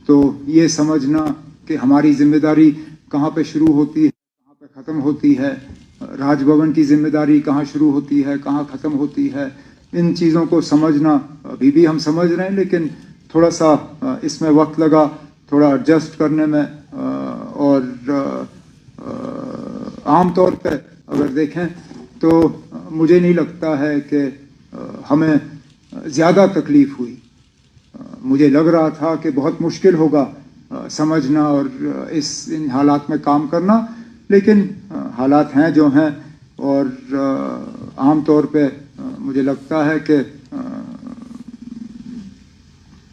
तो ये समझना कि हमारी जिम्मेदारी कहाँ पे शुरू होती है, कहाँ पे ख़त्म होती है, राजभवन की जिम्मेदारी कहाँ शुरू होती है, कहाँ ख़त्म होती है, इन चीज़ों को समझना अभी भी हम समझ रहे हैं, लेकिन थोड़ा सा इसमें वक्त लगा, थोड़ा एडजस्ट करने में। और आम तौर पे अगर देखें तो मुझे नहीं लगता है कि हमें ज़्यादा तकलीफ़ हुई। मुझे लग रहा था कि बहुत मुश्किल होगा समझना और इन हालात में काम करना, लेकिन हालात हैं जो हैं। और आम तौर पे मुझे लगता है कि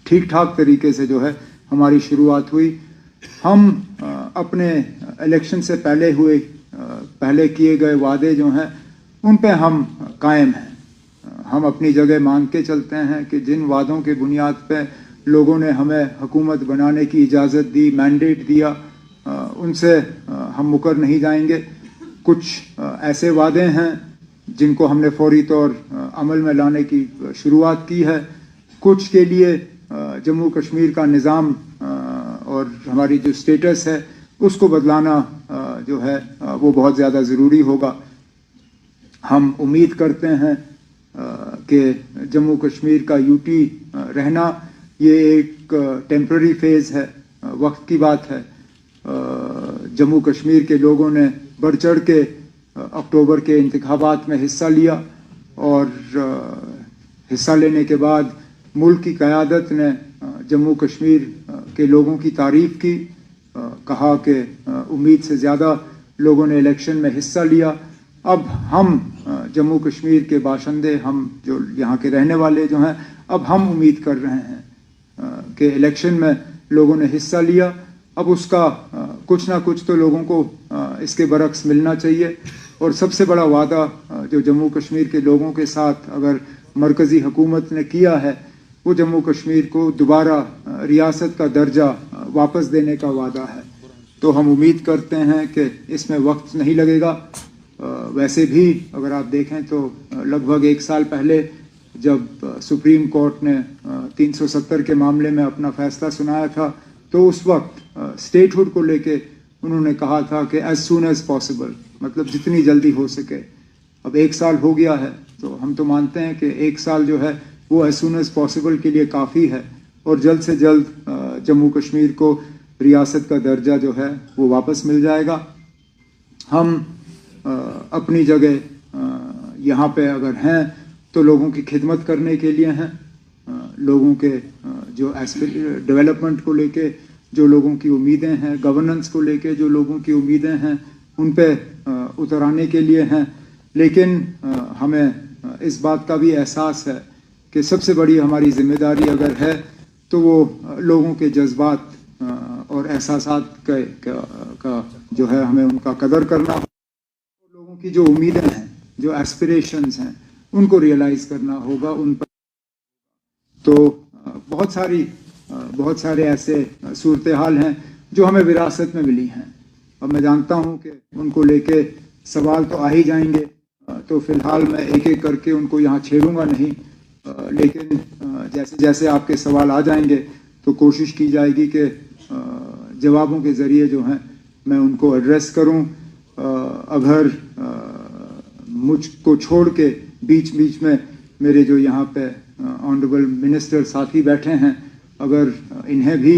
ठीक ठाक तरीके से जो है हमारी शुरुआत हुई। हम अपने इलेक्शन से पहले किए गए वादे जो हैं उन पे हम कायम हैं। हम अपनी जगह मान के चलते हैं कि जिन वादों के बुनियाद पे लोगों ने हमें हुकूमत बनाने की इजाज़त दी, मैंडेट दिया, उनसे हम मुकर नहीं जाएंगे। कुछ ऐसे वादे हैं जिनको हमने फौरी तौर अमल में लाने की शुरुआत की है। कुछ के लिए जम्मू कश्मीर का निज़ाम और हमारी जो स्टेटस है उसको बदलाना जो है वो बहुत ज़्यादा ज़रूरी होगा। हम उम्मीद करते हैं कि जम्मू कश्मीर का यूटी रहना ये एक टेम्पररी फेज़ है, वक्त की बात है। जम्मू कश्मीर के लोगों ने बढ़ चढ़ के अक्टूबर के इंतखाबात में हिस्सा लिया और हिस्सा लेने के बाद मुल्क की क़यादत ने जम्मू कश्मीर के लोगों की तारीफ़ की, कहा कि उम्मीद से ज़्यादा लोगों ने इलेक्शन में हिस्सा लिया। अब हम जम्मू कश्मीर के बाशिंदे, हम जो यहाँ के रहने वाले जो हैं, अब हम उम्मीद कर रहे हैं कि इलेक्शन में लोगों ने हिस्सा लिया, अब उसका कुछ ना कुछ तो लोगों को इसके बरक्स मिलना चाहिए। और सबसे बड़ा वादा जो जम्मू कश्मीर के लोगों के साथ अगर मरकज़ी हुकूमत ने किया है वो जम्मू कश्मीर को दोबारा रियासत का दर्जा वापस देने का वादा है। तो हम उम्मीद करते हैं कि इसमें वक्त नहीं लगेगा। वैसे भी अगर आप देखें तो लगभग 1 साल पहले जब सुप्रीम कोर्ट ने 370 के मामले में अपना फैसला सुनाया था तो उस वक्त स्टेटहुड को लेके उन्होंने कहा था कि एज सून एज पॉसिबल, मतलब जितनी जल्दी हो सके। अब 1 साल हो गया है तो हम तो मानते हैं कि 1 साल जो है वो एज सून एज पॉसिबल के लिए काफ़ी है और जल्द से जल्द जम्मू कश्मीर को रियासत का दर्जा जो है वो वापस मिल जाएगा। हम अपनी जगह यहाँ पे अगर हैं तो लोगों की खिदमत करने के लिए हैं। लोगों के जो डेवलपमेंट को लेके जो लोगों की उम्मीदें हैं, गवर्नेंस को लेके जो लोगों की उम्मीदें हैं, उन पे उतर आने के लिए हैं। लेकिन हमें इस बात का भी एहसास है कि सबसे बड़ी हमारी जिम्मेदारी अगर है तो वो लोगों के जज्बात और एहसासात का जो है हमें उनका कदर करना, लोगों की जो उम्मीदें हैं, जो एस्पिरेशंस हैं, उनको रियलाइज़ करना होगा उन पर। तो बहुत सारे ऐसे सूरत हाल हैं जो हमें विरासत में मिली हैं। अब मैं जानता हूं कि उनको लेके सवाल तो आ ही जाएंगे, तो फिलहाल मैं एक एक करके उनको यहाँ छेड़ूंगा नहीं, लेकिन जैसे जैसे आपके सवाल आ जाएंगे तो कोशिश की जाएगी कि जवाबों के ज़रिए जो हैं मैं उनको एड्रेस करूं। अगर मुझको छोड़ के बीच बीच में मेरे जो यहाँ पे ऑनरेबल मिनिस्टर साथी बैठे हैं, अगर इन्हें भी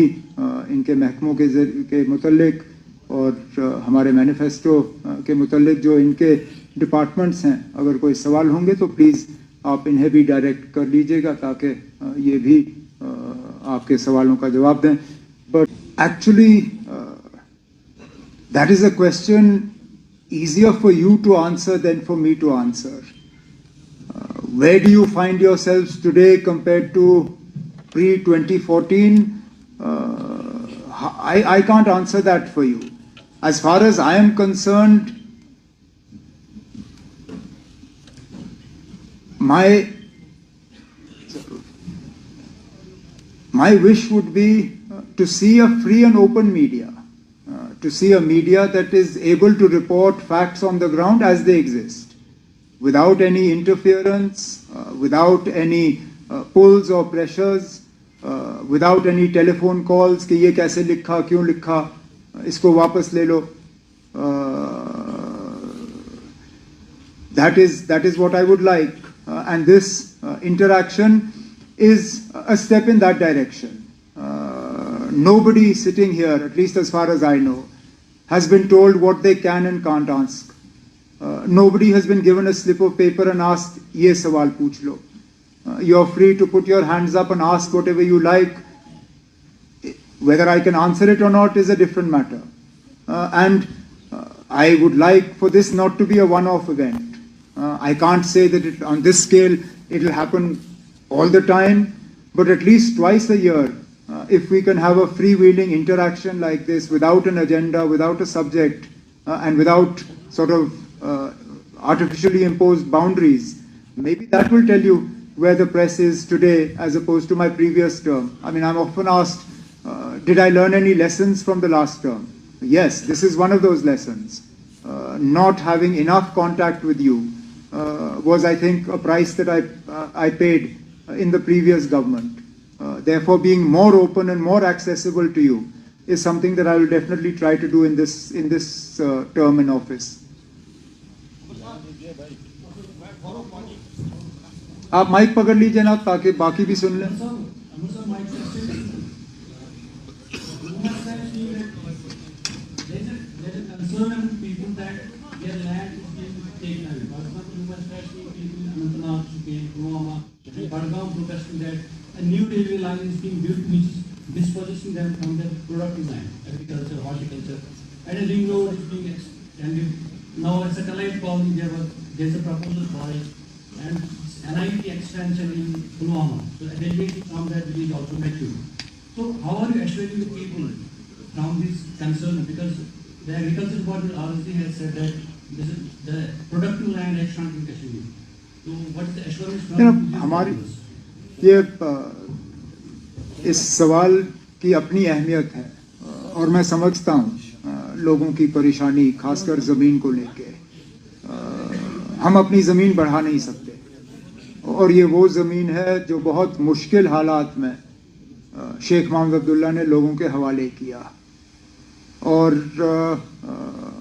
इनके महकमों के मुतल्लिक और हमारे मैनिफेस्टो के मुतल्लिक जो इनके डिपार्टमेंट्स हैं, अगर कोई सवाल होंगे तो प्लीज़ आप इन्हें भी डायरेक्ट कर लीजिएगा ताकि ये भी आपके सवालों का जवाब दें। But actually that is a question easier for you to answer than for me to answer. Where do you find yourselves today compared to pre-2014? I can't answer that for you. As far as I am concerned, my wish would be to see a free and open media. To see a media that is able to report facts on the ground as they exist, without any interference, without any pulls or pressures, without any telephone calls कि ये कैसे लिखा, क्यों लिखा, इसको वापस ले लो. That is what I would like, and this interaction is a step in that direction. Nobody sitting here, at least as far as I know, has been told what they can and can't ask. Nobody has been given a slip of paper and asked, ye sawal pooch lo. You're free to put your hands up and ask whatever you like. Whether I can answer it or not is a different matter. And I would like for this not to be a one-off event. I can't say that on this scale it will happen all the time, but at least twice a year, if we can have a freewheeling interaction like this without an agenda, without a subject, and without sort of artificially imposed boundaries, maybe that will tell you where the press is today as opposed to my previous term. I mean, I'm often asked, did I learn any lessons from the last term? Yes, this is one of those lessons. Not having enough contact with you was, I think, a price that I paid in the previous government. Therefore, being more open and more accessible to you is something that I will definitely try to do in this term in office. आप mic पकड़ लीजिए ना ताकि बाकी भी सुन लें. A new railway line is being built which is dispossessing them from their productive land, agriculture, horticulture, and a ring road is being extended. Now a satellite colony there's a proposal for it, and NIT extension in Pulwama. So a delegate from that village also met you. So how are you assuring the people from this concern? Because the agriculture board already has said that this is the productive land has shrunk in Kashmir. So what is the assurance from हमारी ये इस सवाल की अपनी अहमियत है और मैं समझता हूँ लोगों की परेशानी, खासकर ज़मीन को लेके. हम अपनी ज़मीन बढ़ा नहीं सकते और ये वो ज़मीन है जो बहुत मुश्किल हालात में शेख मोहम्मद अब्दुल्ला ने लोगों के हवाले किया और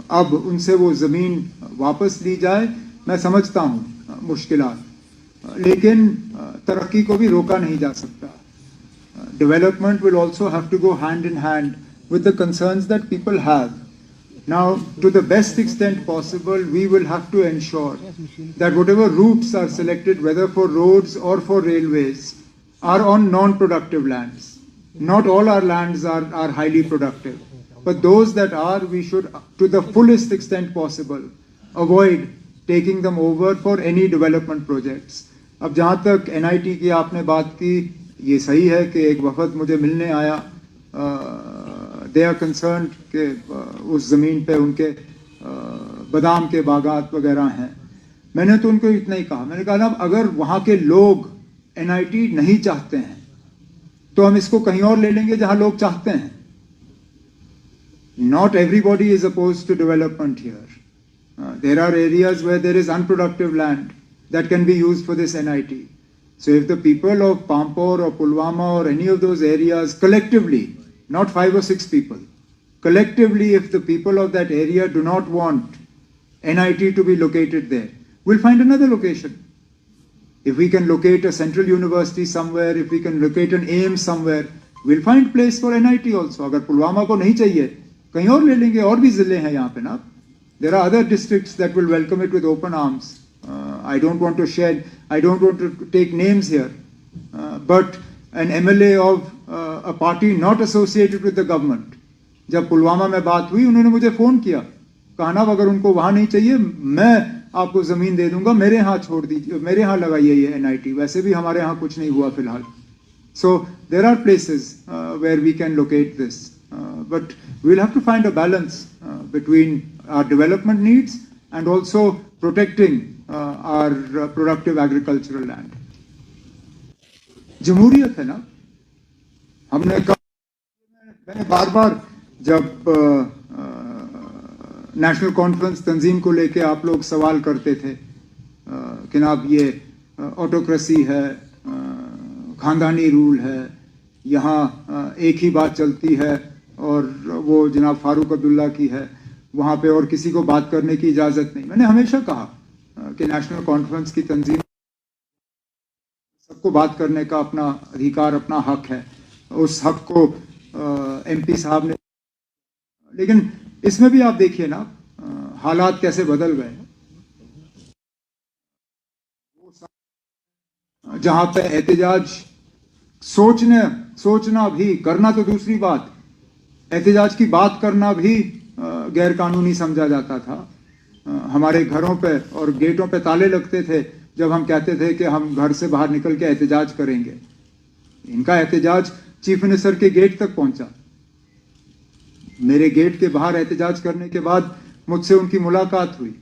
अब उनसे वो ज़मीन वापस ली जाए. मैं समझता हूँ मुश्किलात, लेकिन तरक्की को भी रोका नहीं जा सकता. Development will also have to go hand in hand with the concerns that people have. Now, to the best extent possible, we will have to ensure that whatever routes are selected, whether for roads or for railways, are on non-productive lands. Not all our lands are highly productive, but those that are, we should, to the fullest extent possible, avoid taking them over for any development projects. अब जहाँ तक NIT की आपने बात की, ये सही है कि एक वफद मुझे मिलने आया. दे आर कंसर्न्ड कि उस ज़मीन पे उनके बादाम के बागात वगैरह हैं. मैंने तो उनको इतना ही कहा, मैंने कहा ना अगर वहाँ के लोग NIT नहीं चाहते हैं तो हम इसको कहीं और ले लेंगे जहाँ लोग चाहते हैं. Not everybody is opposed to development here. There are areas where there is unproductive land that can be used for this NIT. So if the people of Pampore or Pulwama or any of those areas collectively, not 5 or 6 people, collectively if the people of that area do not want NIT to be located there, we'll find another location. If we can locate a central university somewhere, if we can locate an AIIMS somewhere, we'll find place for NIT also. अगर पुलवामा को नहीं चाहिए, कहीं और ले लेंगे. और भी ज़िले हैं यहाँ पे ना. There are other districts that will welcome it with open arms. I don't want to take names here, but an MLA of a party not associated with the government, जब पुलवामा में बात हुई उन्होंने मुझे फ़ोन किया, कहा ना अगर उनको वहाँ नहीं चाहिए मैं आपको ज़मीन दे दूँगा, मेरे यहाँ छोड़ दीजिए, मेरे यहाँ लगाइए ये NIT. वैसे भी हमारे यहाँ कुछ नहीं हुआ फ़िलहाल. So there are places where we can locate this, but we'll have to find a balance between our development needs and also protecting our productive agricultural land. जमहूरियत है ना. हमने कहा, मैंने बार बार जब नेशनल कॉन्फ्रेंस तंजीम को लेके आप लोग सवाल करते थे कि ना अब ये ऑटोक्रेसी है, खानदानी रूल है, यहाँ एक ही बात चलती है और वो जनाब फारूक अब्दुल्ला की है, वहाँ पे और किसी को बात करने की इजाज़त नहीं। मैंने हमेशा कहा कि नेशनल कॉन्फ्रेंस की तंजीम सबको बात करने का अपना अधिकार, अपना हक है। उस हक को एमपी साहब ने, लेकिन इसमें भी आप देखिए ना हालात कैसे बदल गए। जहां पे एहतजाज सोचना भी, करना तो दूसरी बात, एहतजाज की बात करना भी गैर कानूनी समझा जाता था। हमारे घरों पे और गेटों पे ताले लगते थे जब हम कहते थे कि हम घर से बाहर निकल के एहतजाज करेंगे। इनका एहतजाज चीफ मिनिस्टर के गेट तक पहुंचा। मेरे गेट के बाहर एहतजाज करने के बाद मुझसे उनकी मुलाकात हुई।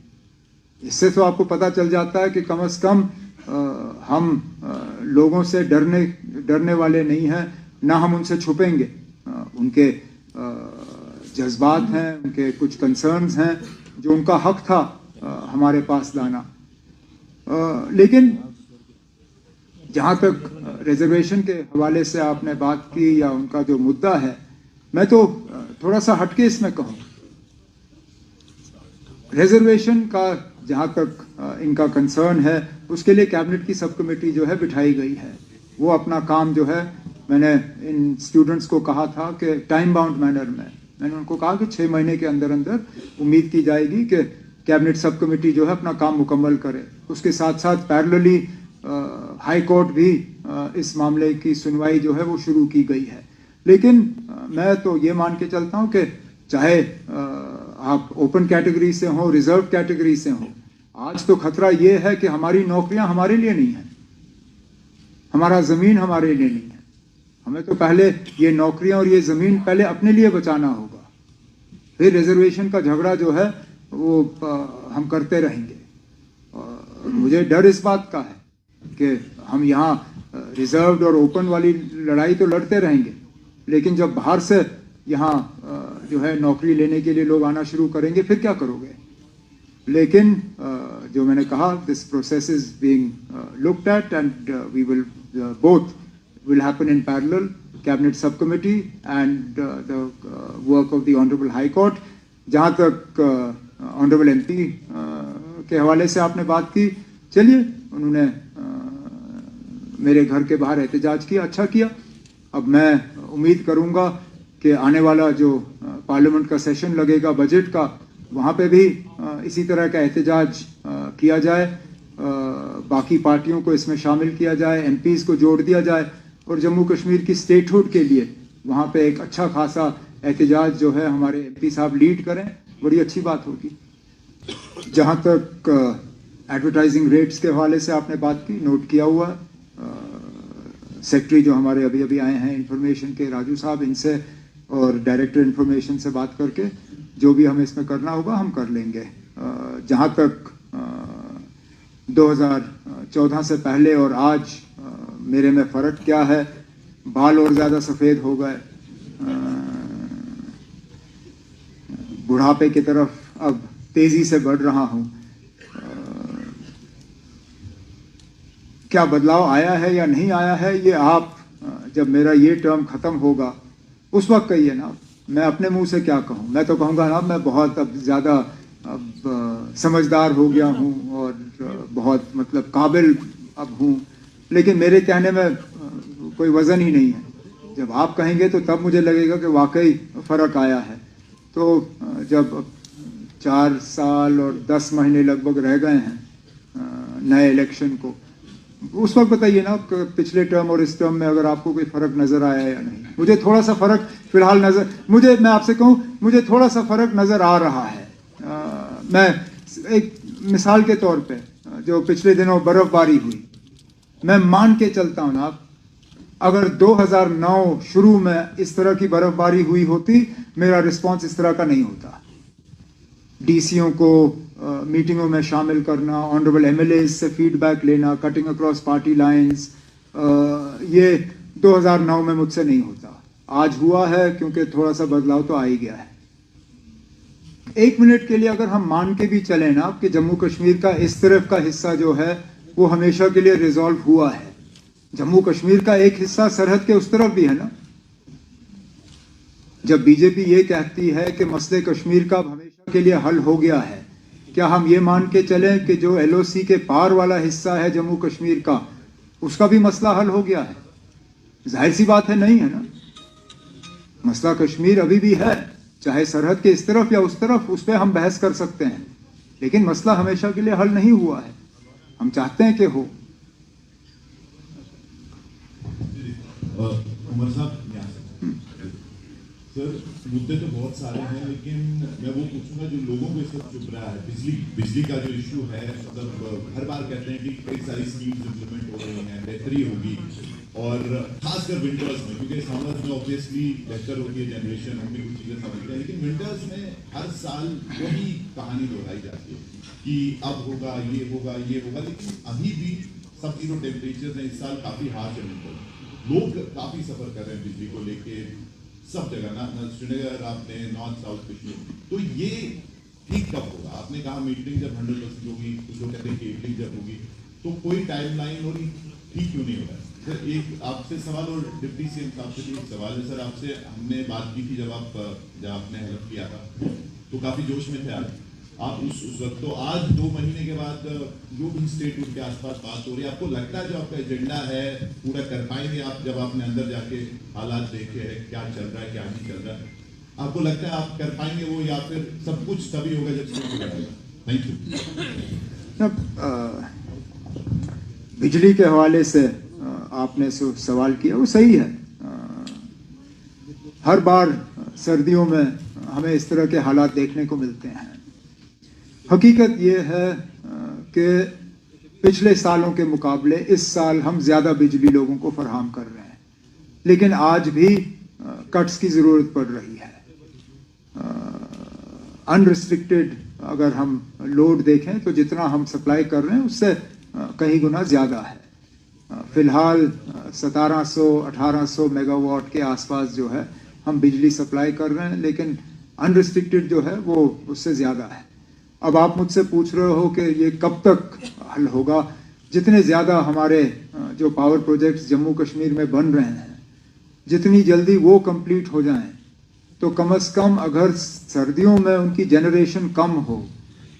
इससे तो आपको पता चल जाता है कि कम से कम हम लोगों से डरने वाले नहीं हैं, ना हम उनसे छुपेंगे। उनके जज्बात हैं, उनके कुछ कंसर्न्स हैं जो उनका हक था हमारे पास लाना। लेकिन जहाँ तक रिजर्वेशन के हवाले से आपने बात की या उनका जो मुद्दा है, मैं तो थोड़ा सा हटके इसमें कहूँ। रिजर्वेशन का जहाँ तक इनका कंसर्न है, उसके लिए कैबिनेट की सब कमेटी जो है बिठाई गई है। वो अपना काम जो है, मैंने इन स्टूडेंट्स को कहा था कि टाइम बाउंड मैनर में, मैंने उनको कहा कि 6 महीने के अंदर अंदर उम्मीद की जाएगी कि कैबिनेट सब कमेटी जो है अपना काम मुकम्मल करे। उसके साथ साथ पैरेलली हाई कोर्ट भी इस मामले की सुनवाई जो है वो शुरू की गई है। लेकिन मैं तो ये मान के चलता हूँ कि चाहे आप ओपन कैटेगरी से हो, रिजर्व कैटेगरी से हो, आज तो खतरा ये है कि हमारी नौकरियां हमारे लिए नहीं है, हमारा ज़मीन हमारे लिए नहीं है। हमें तो पहले ये नौकरियां और ये ज़मीन पहले अपने लिए बचाना होगा, फिर रिजर्वेशन का झगड़ा जो है वो हम करते रहेंगे। मुझे डर इस बात का है कि हम यहाँ रिजर्व्ड और ओपन वाली लड़ाई तो लड़ते रहेंगे, लेकिन जब बाहर से यहाँ जो है नौकरी लेने के लिए लोग आना शुरू करेंगे, फिर क्या करोगे। लेकिन जो मैंने कहा, this process is being looked at and we will both will happen in parallel, cabinet subcommittee and the work of the honorable high court। जहाँ तक honorable MP के हवाले से आपने बात की, चलिए उन्होंने मेरे घर के बाहर एहतजाज किया, अच्छा किया। अब मैं उम्मीद करूँगा कि आने वाला जो पार्लियामेंट का सेशन लगेगा बजट का, वहाँ पे भी इसी तरह का एहतजाज किया जाए, बाकी पार्टियों को इसमें शामिल किया जाए, MPs को जोड़ दिया जाए और जम्मू कश्मीर की स्टेटहुड के लिए वहाँ पे एक अच्छा खासा एहतजाज जो है हमारे MP साहब लीड करें, बड़ी अच्छी बात होगी। जहाँ तक एडवर्टाइजिंग रेट्स के हवाले से आपने बात की, नोट किया हुआ, सेक्रेटरी जो हमारे अभी अभी आए हैं इंफॉर्मेशन के, राजू साहब, इनसे और डायरेक्टर इंफॉर्मेशन से बात करके जो भी हमें इसमें करना होगा हम कर लेंगे। जहाँ तक 2014 से पहले और आज मेरे में फ़र्क क्या है, बाल और ज़्यादा सफ़ेद हो गए, बुढ़ापे की तरफ अब तेज़ी से बढ़ रहा हूँ। क्या बदलाव आया है या नहीं आया है, ये आप जब मेरा ये टर्म ख़त्म होगा उस वक्त कहिए ना। मैं अपने मुंह से क्या कहूँ, मैं तो कहूँगा ना मैं बहुत अब ज़्यादा अब समझदार हो गया हूँ और बहुत मतलब काबिल अब हूँ, लेकिन मेरे कहने में कोई वज़न ही नहीं है। जब आप कहेंगे तो तब मुझे लगेगा कि वाकई फ़र्क आया है। तो जब 4 साल और 10 महीने लगभग रह गए हैं नए इलेक्शन को, उस वक्त बताइए ना पिछले टर्म और इस टर्म में अगर आपको कोई फ़र्क नज़र आया या नहीं। मुझे थोड़ा सा फ़र्क फ़िलहाल मैं आपसे कहूँ, मुझे थोड़ा सा फ़र्क नज़र आ रहा है। मैं एक मिसाल के तौर पे, जो पिछले दिनों बर्फ़बारी हुई, मैं मान के चलता हूँ ना, अगर 2009 शुरू में इस तरह की बर्फ़बारी हुई होती, मेरा रिस्पॉन्स इस तरह का नहीं होता। DCओं को मीटिंगों में शामिल करना, ऑनरेबल MLAs से फीडबैक लेना, कटिंग अक्रॉस पार्टी लाइंस, ये 2009 में मुझसे नहीं होता। आज हुआ है क्योंकि थोड़ा सा बदलाव तो आ ही गया है। 1 मिनट के लिए अगर हम मान के भी चलें ना कि जम्मू कश्मीर का इस तरफ का हिस्सा जो है वो हमेशा के लिए रिजॉल्व हुआ है, जम्मू कश्मीर का एक हिस्सा सरहद के उस तरफ भी है ना। जब बीजेपी ये कहती है कि मसले कश्मीर का हमेशा के लिए हल हो गया है, क्या हम ये मान के चलें कि जो एलओसी के पार वाला हिस्सा है जम्मू कश्मीर का, उसका भी मसला हल हो गया है? जाहिर सी बात है, नहीं है ना। मसला कश्मीर अभी भी है, चाहे सरहद के इस तरफ या उस तरफ, उस पर हम बहस कर सकते हैं, लेकिन मसला हमेशा के लिए हल नहीं हुआ है। हम चाहते हैं कि हो। उमर साहब, सर मुद्दे तो बहुत सारे हैं, लेकिन मैं वो पूछूंगा जो लोगों को इस वक्त चुभ रहा है, बिजली का जो इशू है। मतलब हर बार कहते हैं कि कई सारी स्कीम्स इम्प्लीमेंट हो रही हैं, बेहतरी होगी, और खासकर विंटर्स में, क्योंकि समर्स में ऑब्वियसली बेहतर होती है जनरेशन, हम भी कुछ चीज़ें समझते हैं, लेकिन विंटर्स में हर साल वही कहानी दोहराई जाती है कि अब होगा, ये होगा, ये होगा, लेकिन अभी भी सब जीरो टेम्परेचर हैं इस साल, काफ़ी हार्श है विंटर, लोग काफ़ी सफ़र कर रहे हैं बिजली को लेके सब जगह, ना श्रीनगर, आपने नॉर्थ साउथ कश्मीर। तो ये ठीक कब होगा? आपने कहा मीटिंग जब 100% होगी, कुछ लोग कहते हैं केबलिंग जब होगी, तो कोई टाइमलाइन और ठीक क्यों नहीं हो रहा है? सर एक आपसे सवाल, और डिप्टी सीएम साहब से भी एक सवाल है। सर आपसे हमने बात की थी जब आपने हेल्प किया था, तो काफ़ी जोश में थे आप उस वक्त। तो आज 2 महीने के बाद जो भी स्टेट के आसपास बात हो रही है, आपको लगता है जो आपका एजेंडा है पूरा कर पाएंगे आप? जब आपने अंदर जाके हालात देखे हैं, क्या चल रहा है, क्या नहीं चल रहा है, आपको लगता है आप कर पाएंगे वो, या फिर सब कुछ तभी होगा जब स्टेट करेगा? Thank you. बिजली के हवाले से आपने सवाल किया, वो सही है। हर बार सर्दियों में हमें इस तरह के हालात देखने को मिलते हैं। हकीकत ये है कि पिछले सालों के मुकाबले इस साल हम ज़्यादा बिजली लोगों को फराहम कर रहे हैं, लेकिन आज भी कट्स की ज़रूरत पड़ रही है। अनरिस्ट्रिक्टेड अगर हम लोड देखें तो जितना हम सप्लाई कर रहे हैं उससे कहीं गुना ज़्यादा है। फ़िलहाल 1700-1800 मेगावाट के आसपास जो है हम बिजली सप्लाई कर रहे हैं, लेकिन अनरिस्ट्रिक्टेड जो है वो उससे ज़्यादा है। अब आप मुझसे पूछ रहे हो कि ये कब तक हल होगा? जितने ज़्यादा हमारे जो पावर प्रोजेक्ट्स जम्मू कश्मीर में बन रहे हैं, जितनी जल्दी वो कंप्लीट हो जाएं, तो कम से कम अगर सर्दियों में उनकी जनरेशन कम हो,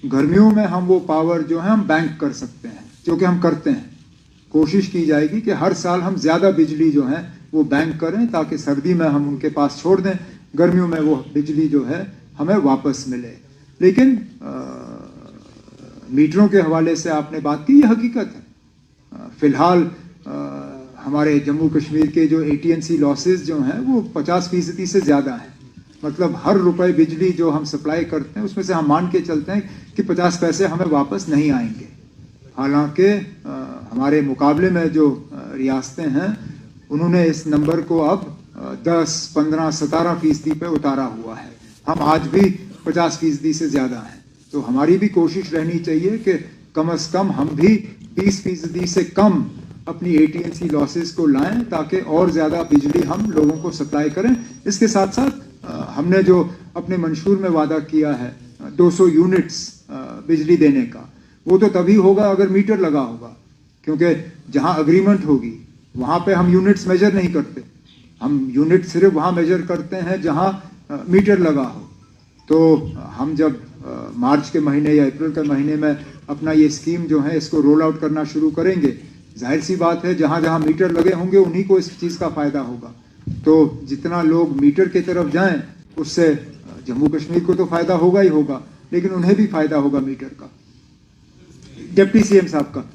गर्मियों में हम वो पावर जो है हम बैंक कर सकते हैं, जो कि हम करते हैं। कोशिश की जाएगी कि हर साल हम ज़्यादा बिजली जो है वो बैंक करें, ताकि सर्दी में हम उनके पास छोड़ दें, गर्मियों में वो बिजली जो है हमें वापस मिले। लेकिन मीटरों के हवाले से आपने बात की, ये हकीकत है। फ़िलहाल हमारे जम्मू कश्मीर के जो AT&C लॉसेस जो हैं वो 50% से ज़्यादा हैं। मतलब हर रुपए बिजली जो हम सप्लाई करते हैं उसमें से हम मान के चलते हैं कि 50 पैसे हमें वापस नहीं आएंगे। हालांकि हमारे मुकाबले में जो रियासतें हैं उन्होंने इस नंबर को अब 10, 15, 17% पे उतारा हुआ है। हम आज भी 50% से ज़्यादा हैं। तो हमारी भी कोशिश रहनी चाहिए कि कम से कम हम भी 20% से कम अपनी AT&C लॉसेस को लाएं, ताकि और ज़्यादा बिजली हम लोगों को सप्लाई करें। इसके साथ साथ हमने जो अपने मंशूर में वादा किया है 200 यूनिट्स बिजली देने का, वो तो तभी होगा अगर मीटर लगा होगा, क्योंकि जहां अग्रीमेंट होगी वहां पे हम यूनिट्स मेजर नहीं करते। हम यूनिट सिर्फ वहां मेजर करते हैं जहां मीटर लगा हो। तो हम जब मार्च के महीने या अप्रैल के महीने में अपना ये स्कीम जो है इसको रोल आउट करना शुरू करेंगे, जाहिर सी बात है जहां जहां मीटर लगे होंगे उन्हीं को इस चीज़ का फ़ायदा होगा। तो जितना लोग मीटर की तरफ जाएं उससे जम्मू कश्मीर को तो फ़ायदा होगा ही होगा, लेकिन उन्हें भी फ़ायदा होगा मीटर का। डिप्टी सीएम साहब का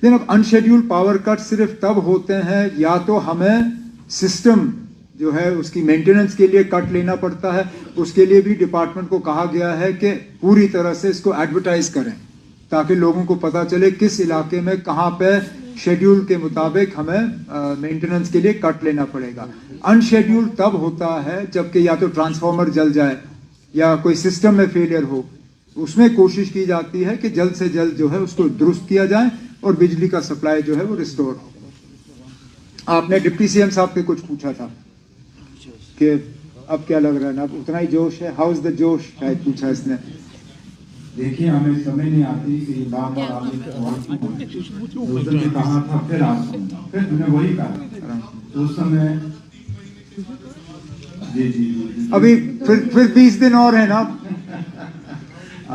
लेकिन अनशेड्यूल्ड पावर कट सिर्फ तब होते हैं या तो हमें सिस्टम जो है उसकी मेंटेनेंस के लिए कट लेना पड़ता है। उसके लिए भी डिपार्टमेंट को कहा गया है कि पूरी तरह से इसको एडवर्टाइज करें, ताकि लोगों को पता चले किस इलाके में कहाँ पे शेड्यूल के मुताबिक हमें मेंटेनेंस के लिए कट लेना पड़ेगा। अनशेड्यूल्ड तब होता है जबकि या तो ट्रांसफार्मर जल जाए या कोई सिस्टम में फेलियर हो। उसमें कोशिश की जाती है कि जल्द से जल्द जो है उसको दुरुस्त किया जाए और बिजली का सप्लाई जो है वो रिस्टोर हो। आपने डिप्टी सीएम साहब से कुछ पूछा था कि अब क्या लग रहा है ना, उतना ही जोश है? हाउ इज द जोश, शायद पूछा इसने। देखिए हमें समझ नहीं आती कि ये बार बार आपने सवाल क्यों उस दिन भी कहा था, फिर आज फिर मैंने वही कहा तो उस समय। जी जी जी अभी फिर 20 दिन और है ना।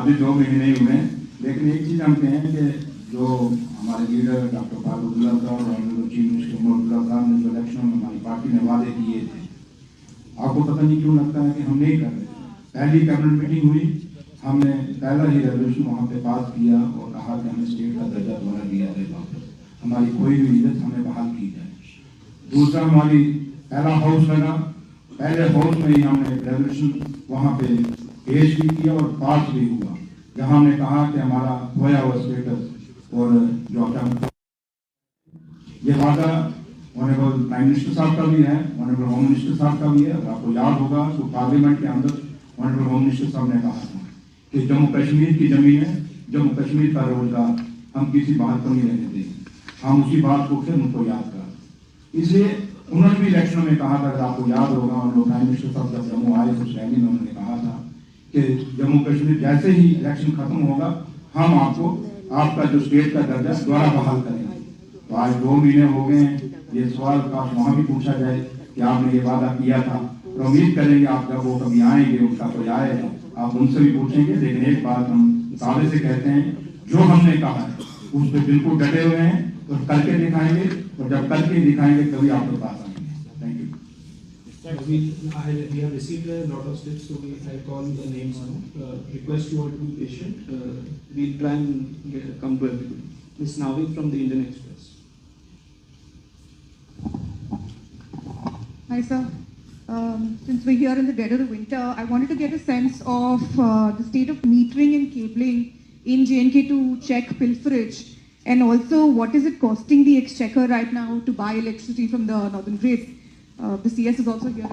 अभी 2 महीने ही हुए, लेकिन एक चीज हम कहें कि जो हमारे लीडर डॉक्टर फारूक साहब और चीफ मिनिस्टर मोहम्मद साहब ने जो इलेक्शन में हमारी पार्टी ने वादे किए थे, आपको पता नहीं क्यों लगता है कि हम नहीं कर रहे। पहली कैबिनेट मीटिंग हुई, हमने पहला ही रेजोल्यूशन वहाँ पे पास किया और कहा कि हमें स्टेट का दर्जा दोबारा दिया जाए, हमारी कोई भी इज्जत हमें बहाल की जाए। दूसरा हमारी पहला हाउस लगा, पहले हाउस में ही हमने रेजोल्यूशन वहाँ पे पेश भी किया और पास भी हुआ, जहाँ हमने कहा कि हमारा खोया हुआ स्टेटस और जो क्या ये वादा ऑनरेबल प्राइम मिनिस्टर साहब का भी है, ऑनरेबल होम मिनिस्टर साहब का भी है। और आपको याद होगा तो पार्लियामेंट के अंदर ऑनरेबल होम मिनिस्टर साहब ने कहा था कि जम्मू कश्मीर की जमीनें, जम्मू कश्मीर का रोजगार हम किसी बात को नहीं रहने देंगे। हम उसी बात को फिर उनको याद करा, इसलिए उन्होंने भी इलेक्शन में कहा था, अगर आपको याद होगा ऑनरेबल प्राइम मिनिस्टर साहब जब जम्मू आए उस रैली में उन्होंने कहा था कि जम्मू कश्मीर जैसे ही इलेक्शन खत्म होगा हम आपको आपका जो स्टेट का दर्जा दोबारा बहाल करेंगे। तो आज 2 महीने हो गए हैं, ये सवाल काश वहाँ भी पूछा जाए कि आपने ये वादा किया था। तो उम्मीद करेंगे आप जब वो कभी आएंगे, उनका कोई आएगा, आप उनसे भी पूछेंगे। लेकिन एक बात हम दावे से कहते हैं, जो हमने कहा है उस पर बिल्कुल डटे हुए हैं और करके दिखाएंगे, और जब करके दिखाएंगे तभी आपके पास आएंगे। Thank you. We have received a lot of slips, so I call the names now. Request you all to be patient. We'll try and come to everybody. Ms. Navid from the Indian Express. Hi, sir. Since we're here in the dead of the winter, I wanted to get a sense of the state of metering and cabling in J&K to check pilferage, and also what is it costing the exchequer right now to buy electricity from the Northern Grid. The CS is also here.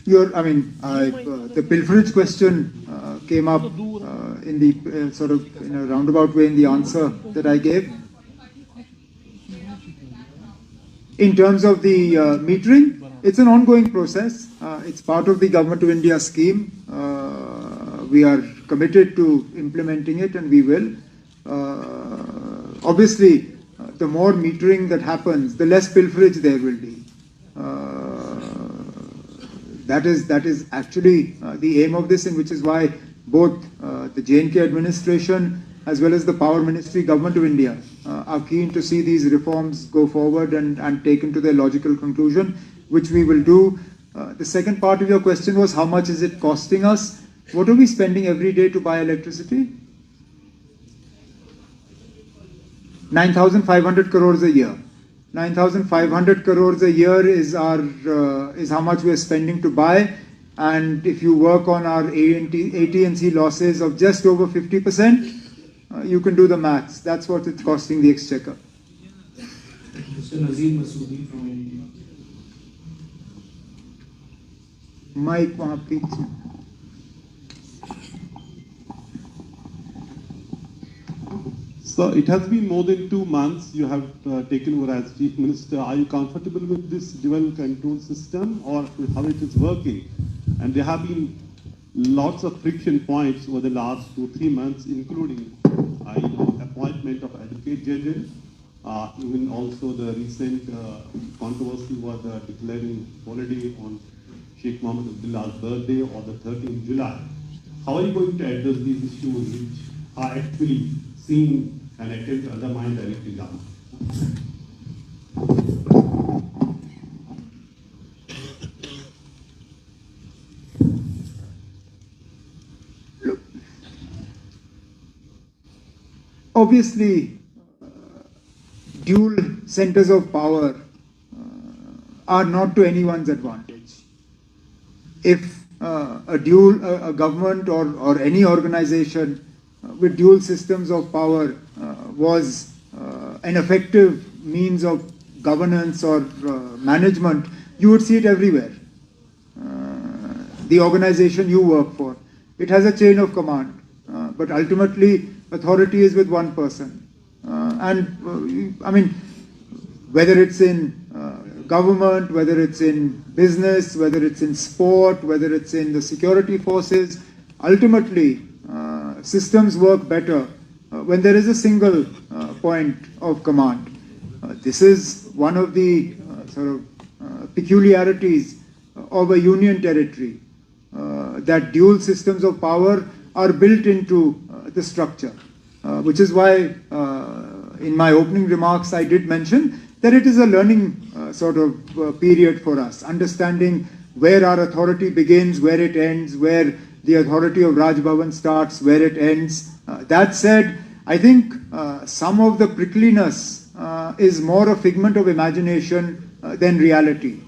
The pilferage question came up in the sort of in a roundabout way in the answer that I gave. In terms of the metering, it's an ongoing process. It's part of the Government of India scheme. We are committed to implementing it, and we will. Obviously, the more metering that happens, the less pilferage there will be. That is actually the aim of this, and which is why both the J&K administration as well as the Power Ministry, Government of India, are keen to see these reforms go forward and taken to their logical conclusion, which we will do. The second part of your question was, how much is it costing us? What are we spending every day to buy electricity? 9,500 crores a year. 9,500 crores a year is how much we are spending to buy. And if you work on our AT&C losses of just over 50%, you can do the maths. That's what it's costing the exchequer. Mr. Nazir Masoodi from India. Mike, वहाँ पीछे. So it has been more than 2 months you have taken over as Chief Minister. Are you comfortable with this dual control system, or how it is working? And there have been lots of friction points over the last 2-3 months, including appointment of advocate judges, even also the recent controversy was declaring holiday on Sheikh Mohammed Abdullah's birthday on the 13th July. How are you going to address these issues which are actually seen an attempt to undermine the elected government? Look, obviously, dual centers of power are not to anyone's advantage. If a government or any organization with dual systems of power was an effective means of governance or management, you would see it everywhere. The organization you work for, it has a chain of command, but ultimately authority is with one person. I mean, whether it's in government, whether it's in business, whether it's in sport, whether it's in the security forces, ultimately systems work better when there is a single point of command. This is one of the peculiarities of a union territory, that dual systems of power are built into the structure, which is why in my opening remarks I did mention that it is a learning period for us, understanding where our authority begins, where it ends, where the authority of Raj Bhavan starts, where it ends. That said, I think some of the prickliness is more a figment of imagination than reality.